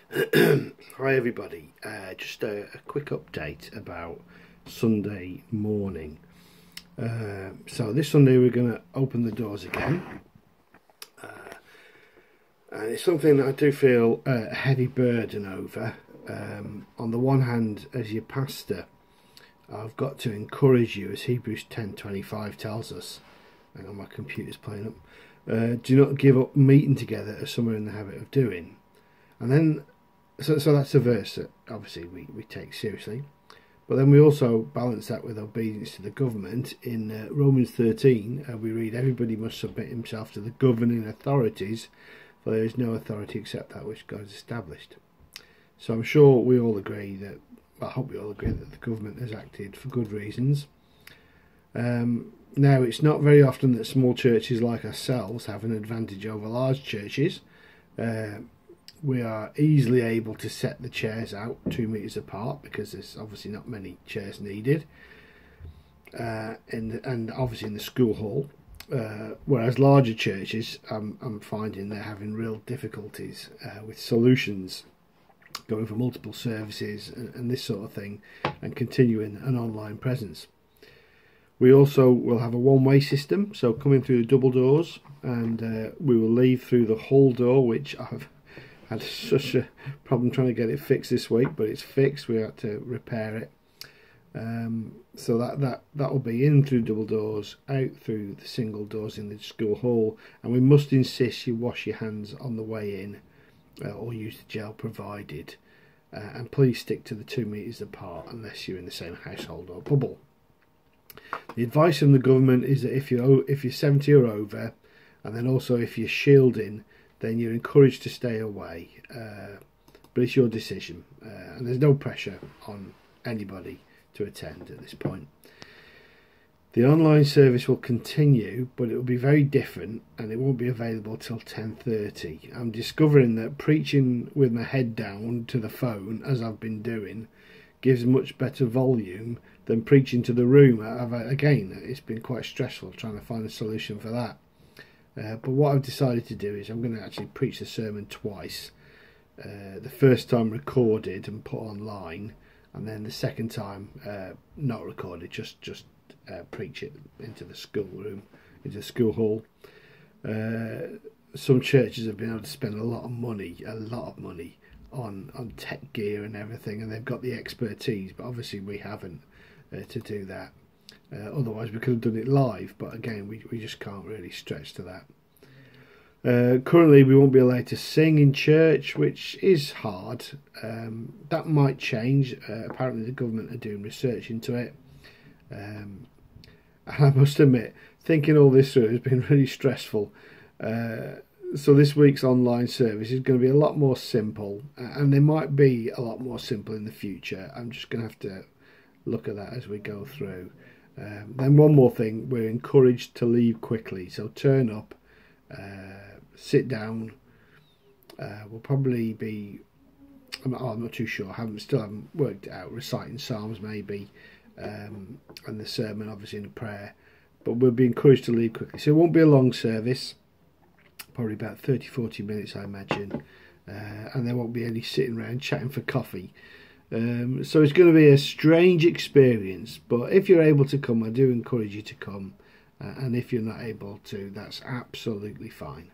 Hi everybody, just a quick update about Sunday morning. So this Sunday we're going to open the doors again, and it's something that I do feel a heavy burden over. On the one hand, as your pastor, I've got to encourage you, as Hebrews 10:25 tells us. Hang on, my computer's playing up. Do not give up meeting together as some are in the habit of doing. And then So that's a verse that obviously we take seriously, but then we also balance that with obedience to the government. In Romans 13 we read, everybody must submit himself to the governing authorities, for there is no authority except that which God has established. So I'm sure we all agree that, well, I hope we all agree that the government has acted for good reasons. Now, it's not very often that small churches like ourselves have an advantage over large churches. We are easily able to set the chairs out 2 meters apart because there's obviously not many chairs needed, and obviously in the school hall. Whereas larger churches, I'm finding they're having real difficulties with solutions, going for multiple services and this sort of thing, and continuing an online presence. We also will have a one-way system, so coming through the double doors, and we will leave through the hall door, which I've had such a problem trying to get it fixed this week, but it's fixed. We had to repair it. So that will be in through double doors, out through the single doors in the school hall, and we must insist you wash your hands on the way in, or use the gel provided, and please stick to the 2 meters apart unless you're in the same household or bubble. The advice from the government is that if you're 70 or over, and then also if you're shielding, then you're encouraged to stay away, but it's your decision, and there's no pressure on anybody to attend at this point. The online service will continue, but it will be very different, and it won't be available till 10:30. I'm discovering that preaching with my head down to the phone, as I've been doing, gives much better volume than preaching to the room. Again, it's been quite stressful trying to find a solution for that. But what I've decided to do is I'm going to actually preach the sermon twice. The first time recorded and put online, and then the second time not recorded, just preach it into the schoolroom, into the school hall. Some churches have been able to spend a lot of money on tech gear and everything, and they've got the expertise, but obviously we haven't to do that. Otherwise we could have done it live, but again we just can't really stretch to that. Currently we won't be allowed to sing in church, which is hard. That might change. Apparently the government are doing research into it, and I must admit, thinking all this through has been really stressful. So this week's online service is going to be a lot more simple, and they might be a lot more simple in the future. I'm just going to have to look at that as we go through. Then one more thing, we're encouraged to leave quickly, so turn up, sit down. We'll probably be, I'm not too sure, still haven't worked it out, reciting Psalms maybe, and the sermon obviously in a prayer, but we'll be encouraged to leave quickly. So it won't be a long service, probably about 30-40 minutes I imagine, and there won't be any sitting around chatting for coffee. So it's going to be a strange experience, but if you're able to come, I do encourage you to come, and if you're not able to, that's absolutely fine.